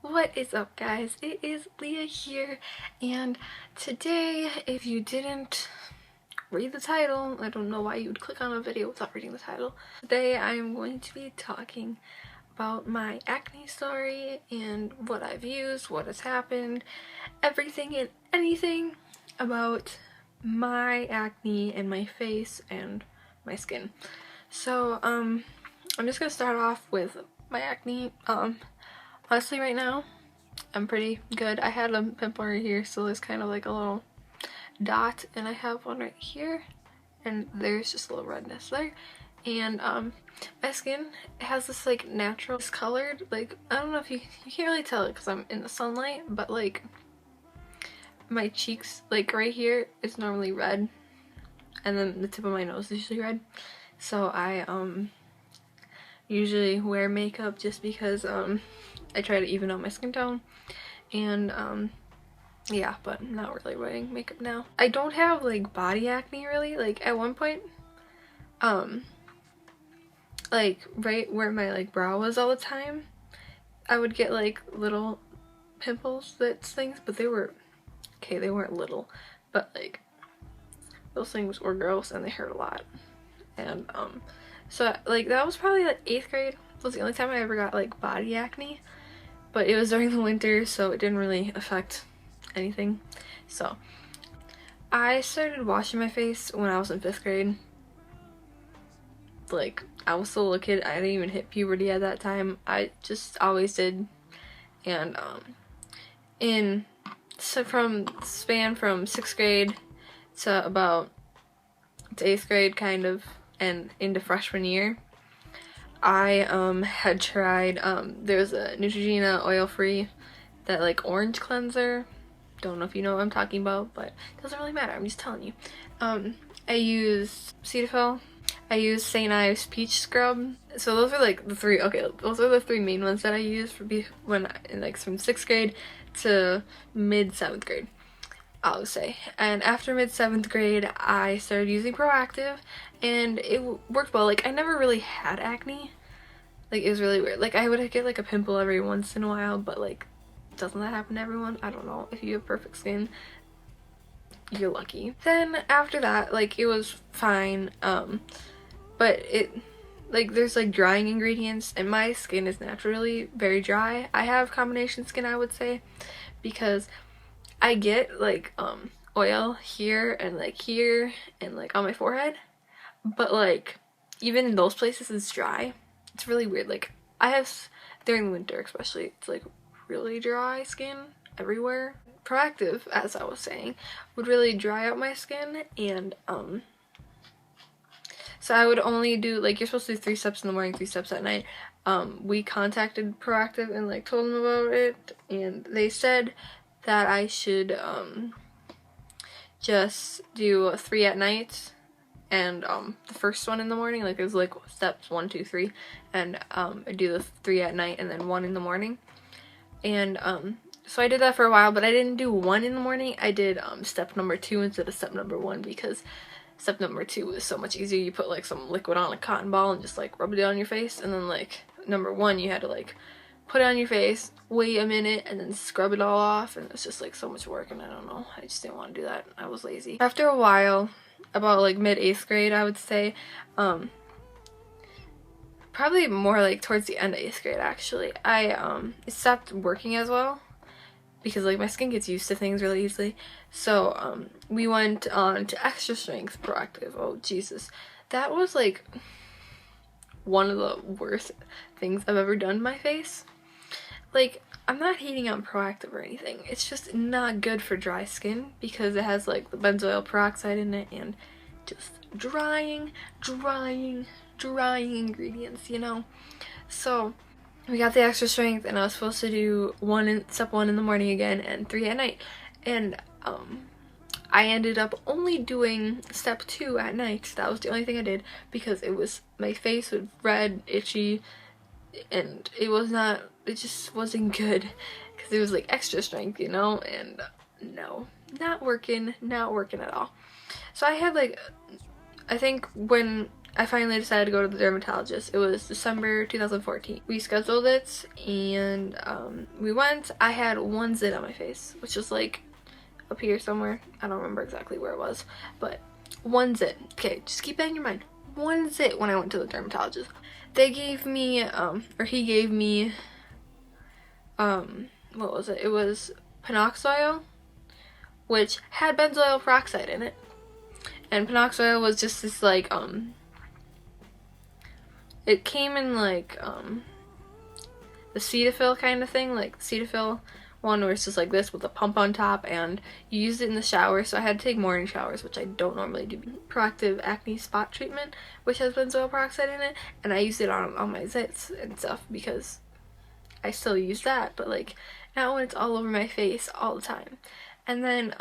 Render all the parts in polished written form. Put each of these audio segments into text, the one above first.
What is up, guys? It is Leah here, and today, if you didn't read the title, I don't know why you would click on a video without reading the title. Today I'm going to be talking about my acne story and what I've used, what has happened, everything and anything about my acne and my face and my skin. So I'm just gonna start off with my acne. Honestly, right now, I'm pretty good. I had a pimple right here, so there's kind of like a little dot, and I have one right here, and there's just a little redness there. And my skin has this like natural discolored, like, I don't know if you can't really tell it because I'm in the sunlight, but like my cheeks, like right here, is normally red, and then the tip of my nose is usually red. So I usually wear makeup just because I try to even out my skin tone, and yeah, but I'm not really wearing makeup now. I don't have like body acne really. Like at one point, like right where my like brow was all the time, I would get like little pimples, that's things, but they were okay, they weren't little, but like those things were gross and they hurt a lot. And so like that was probably like 8th grade was the only time I ever got like body acne. But it was during the winter, so it didn't really affect anything. So I started washing my face when I was in 5th grade. Like, I was still a kid. I didn't even hit puberty at that time. I just always did. And from 6th grade to 8th grade kind of, and into freshman year, I had tried, there's a Neutrogena oil-free, that like orange cleanser. Don't know if you know what I'm talking about, but it doesn't really matter, I'm just telling you. I used Cetaphil, I used St. Ives peach scrub. So those are like the three, okay, those are the three main ones that I used from 6th grade to mid 7th grade, I would say. And after mid 7th grade, I started using Proactive, and it worked well. Like, I never really had acne. Like, it was really weird. Like, I would get like a pimple every once in a while, but like, doesn't that happen to everyone? I don't know. If you have perfect skin, you're lucky. Then after that, like, it was fine. But there's like drying ingredients, and my skin is naturally very dry. I have combination skin, I would say, because I get like oil here and like on my forehead, but like even in those places it's dry. It's really weird. Like, I have, during the winter especially, it's like really dry skin everywhere. Proactive, as I was saying, would really dry out my skin, and so I would only do, like, you're supposed to do 3 steps in the morning, 3 steps at night. We contacted Proactive and like told them about it, and they said that I should just do 3 at night, and the first one in the morning, like there's like steps 1, 2, 3, and I do the 3 at night and then 1 in the morning. And so I did that for a while, but I didn't do 1 in the morning. I did step number 2 instead of step number 1, because step number 2 is so much easier. You put like some liquid on a cotton ball and just like rub it on your face, and then like number 1 you had to like put it on your face, wait a minute, and then scrub it all off, and it's just like so much work, and I don't know, I just didn't want to do that. I was lazy. After a while, about like mid 8th grade, I would say, probably more like towards the end of 8th grade actually, I it stopped working as well, because like my skin gets used to things really easily. So we went on to extra strength Proactive. Oh Jesus, that was like one of the worst things I've ever done to my face. Like, I'm not hating on Proactive or anything, it's just not good for dry skin because it has like the benzoyl peroxide in it and just drying ingredients, you know. So we got the extra strength, and I was supposed to do step 1 in the morning again and 3 at night, and I ended up only doing step 2 at night. That was the only thing I did, because my face was red, itchy, and it just wasn't good, because it was like extra strength, you know, and no, not working at all. So I had like, I think when I finally decided to go to the dermatologist. It was December 2014. We scheduled it and we went. I had one zit on my face, which was like up here somewhere. I don't remember exactly where it was, but one zit. Okay, just keep that in your mind. One zit when I went to the dermatologist. They gave me, or he gave me, what was it? It was Panoxoil, which had benzoyl peroxide in it. And Panoxoil was just this like, it came in like, the Cetaphil kind of thing, like Cetaphil one where it's just like this with a pump on top, and you use it in the shower, so I had to take morning showers, which I don't normally do. Proactive acne spot treatment, which has benzoyl peroxide in it, and I used it on my zits and stuff because I still use that, but like not when it's all over my face all the time. And then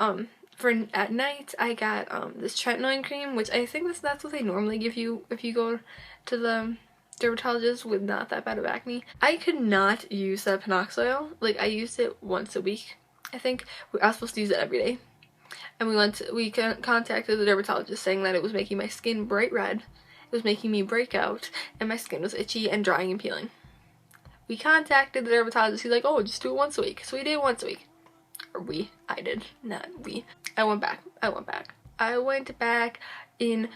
for at night I got this tretinoin cream, which I think that's what they normally give you if you go to the dermatologist with not that bad of acne. I could not use that Panoxoil. Like I used it once a week. I think I was supposed to use it every day. And we contacted the dermatologist saying that it was making my skin bright red. It was making me break out and my skin was itchy and drying and peeling. We contacted the dermatologist. He's like, "Oh, just do it once a week." So we did it once a week. Or I did, not we. I went back in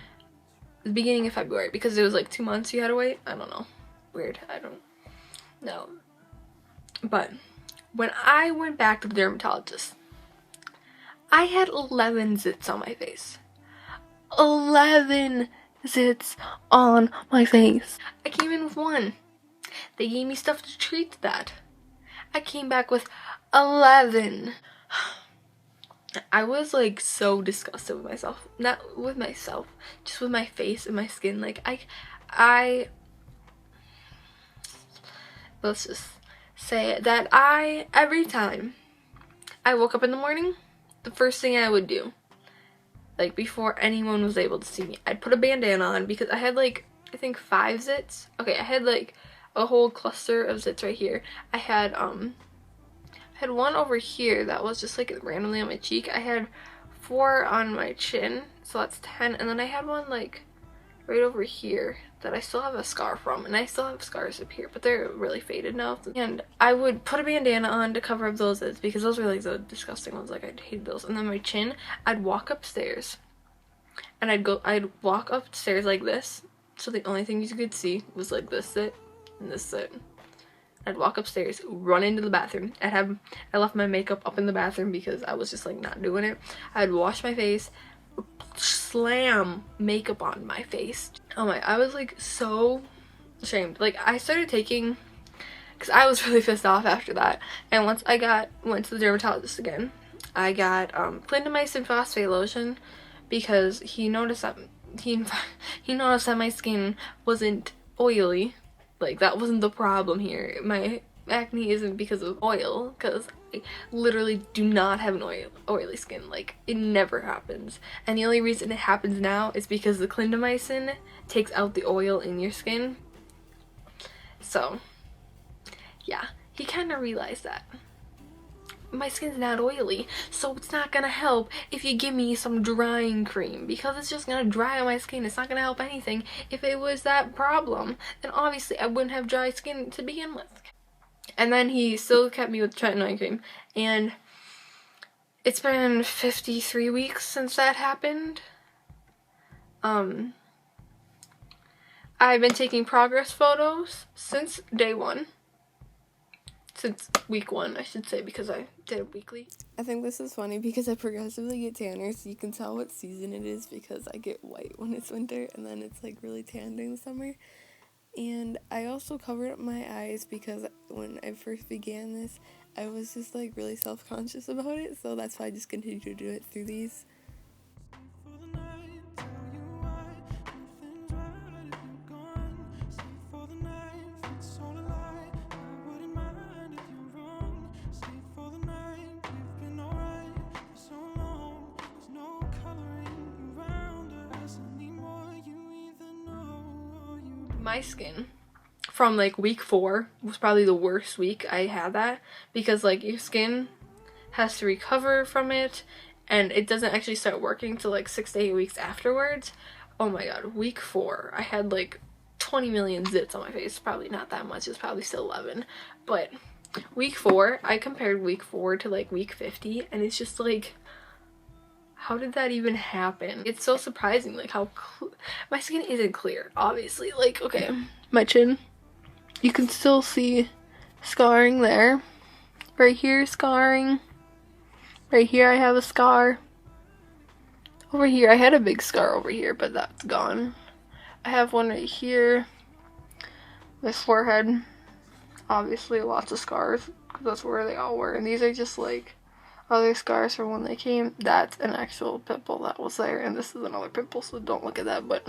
the beginning of February because it was like 2 months you had to wait. I don't know. Weird. I don't know. But when I went back to the dermatologist, I had 11 zits on my face. 11 zits on my face. I came in with one. They gave me stuff to treat that. I came back with 11. I was like so disgusted with myself. Not with myself, just with my face and my skin. Like I let's just say that every time I woke up in the morning, the first thing I would do, like before anyone was able to see me, I'd put a bandana on because I had like, I think 5 zits. Okay, I had like a whole cluster of zits right here. I had one over here that was just like randomly on my cheek. I had 4 on my chin, so that's 10, and then I had one like right over here that I still have a scar from, and I still have scars up here, but they're really faded now. And I would put a bandana on to cover up those zits because those were like the disgusting ones. Like I hated those. And then my chin, I'd walk upstairs, and I'd walk upstairs like this, so the only thing you could see was like this zit and this zit. I'd walk upstairs, run into the bathroom. I left my makeup up in the bathroom because I was just like not doing it. I'd wash my face, slam makeup on my face. Oh my, I was like so ashamed. Like I started taking, because I was really pissed off after that. And once I went to the dermatologist again, I got clindamycin phosphate lotion because he noticed that he noticed that my skin wasn't oily. Like that wasn't the problem here. My acne isn't because of oil, because I literally do not have an oily skin. Like it never happens, and the only reason it happens now is because the clindamycin takes out the oil in your skin. So yeah, he kind of realized that my skin's not oily, so it's not gonna help if you give me some drying cream, because it's just gonna dry on my skin. It's not gonna help anything. If it was that problem, then obviously I wouldn't have dry skin to begin with. And then he still kept me with tretinoin cream, and it's been 53 weeks since that happened. I've been taking progress photos since day 1. Since week 1, I should say, because I did it weekly. I think this is funny because I progressively get tanner, so you can tell what season it is because I get white when it's winter, and then it's like really tan during the summer. And I also covered up my eyes because when I first began this, I was just like really self-conscious about it, so that's why I just continue to do it through these. My skin from like week 4 was probably the worst week I had that, because like your skin has to recover from it and it doesn't actually start working till like 6 to 8 weeks afterwards, oh my god, week 4, I had like 20 million zits on my face. Probably not that much, it's probably still 11, but week 4, I compared week 4 to like week 50, and it's just like, how did that even happen? It's so surprising, like how my skin isn't clear, obviously. Like, okay, my chin, you can still see scarring there. Right here, scarring. Right here, I have a scar. Over here, I had a big scar over here, but that's gone. I have one right here. My forehead, obviously lots of scars, because that's where they all were. And these are just like other scars from when they came. That's an actual pimple that was there, and this is another pimple, so don't look at that. But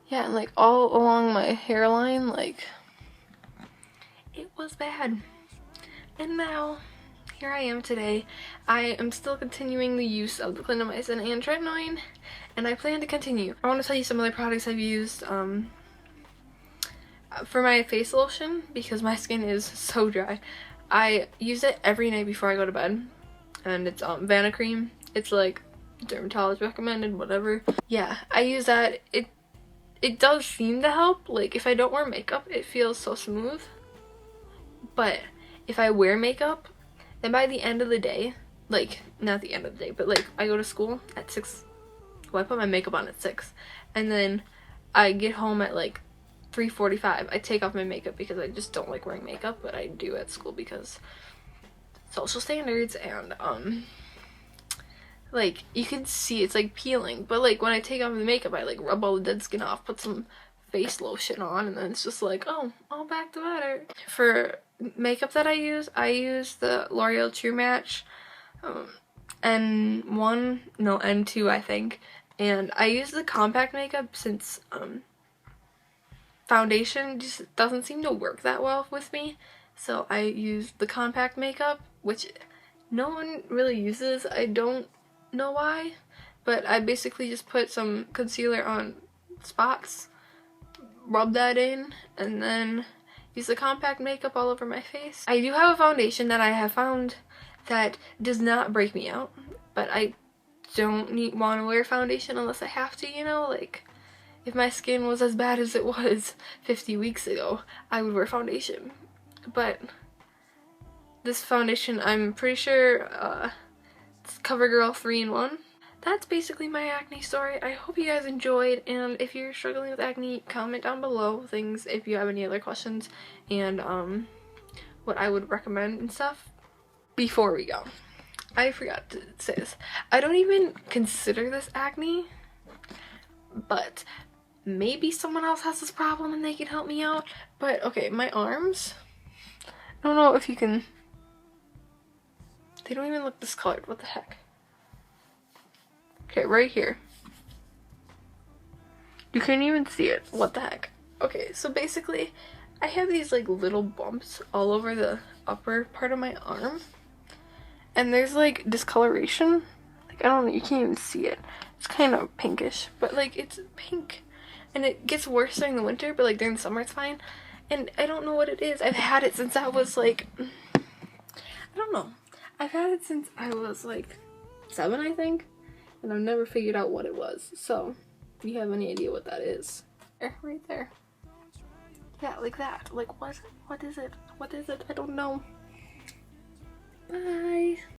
yeah, and like all along my hairline, like, it was bad. And now here I am today. I am still continuing the use of the clindamycin and tretinoin, and I plan to continue. I want to tell you some of the products I've used for my face lotion, because my skin is so dry. I use it every night before I go to bed, and it's Vana cream. It's like dermatologist recommended, whatever. Yeah, I use that. It does seem to help. Like, if I don't wear makeup, it feels so smooth. But if I wear makeup, then by the end of the day, like, not the end of the day, but like, I go to school at 6. Well, I put my makeup on at 6, and then I get home at like 3:45. I take off my makeup because I just don't like wearing makeup, but I do at school because social standards. And like, you can see it's like peeling, but like when I take off the makeup, I like rub all the dead skin off, put some face lotion on, and then it's just like, oh, all back to better. For makeup that I use the L'Oreal True Match N1, no, N2 I think, and I use the compact makeup since foundation just doesn't seem to work that well with me, so I use the compact makeup, which no one really uses. I don't know why, but I basically just put some concealer on spots, rub that in, and then use the compact makeup all over my face. I do have a foundation that I have found that does not break me out, but I don't want to wear foundation unless I have to, you know? Like, if my skin was as bad as it was 50 weeks ago, I would wear foundation. But this foundation, I'm pretty sure it's CoverGirl 3-in-1. That's basically my acne story. I hope you guys enjoyed, and if you're struggling with acne, comment down below things if you have any other questions, and what I would recommend and stuff. Before we go, I forgot to say this. I don't even consider this acne, but maybe someone else has this problem and they can help me out. But okay, my arms, I don't know if you can, they don't even look discolored. What the heck? Okay, right here. You can't even see it. What the heck? Okay, so basically, I have these like little bumps all over the upper part of my arm. And there's like discoloration. Like, I don't know, you can't even see it. It's kind of pinkish, but like, it's pink. And it gets worse during the winter, but like during the summer it's fine. And I don't know what it is. I've had it since I was like, I don't know. I've had it since I was like 7, I think. And I've never figured out what it was. So, if you have any idea what that is, right there. Yeah, like that. Like, what is it? What is it? I don't know. Bye.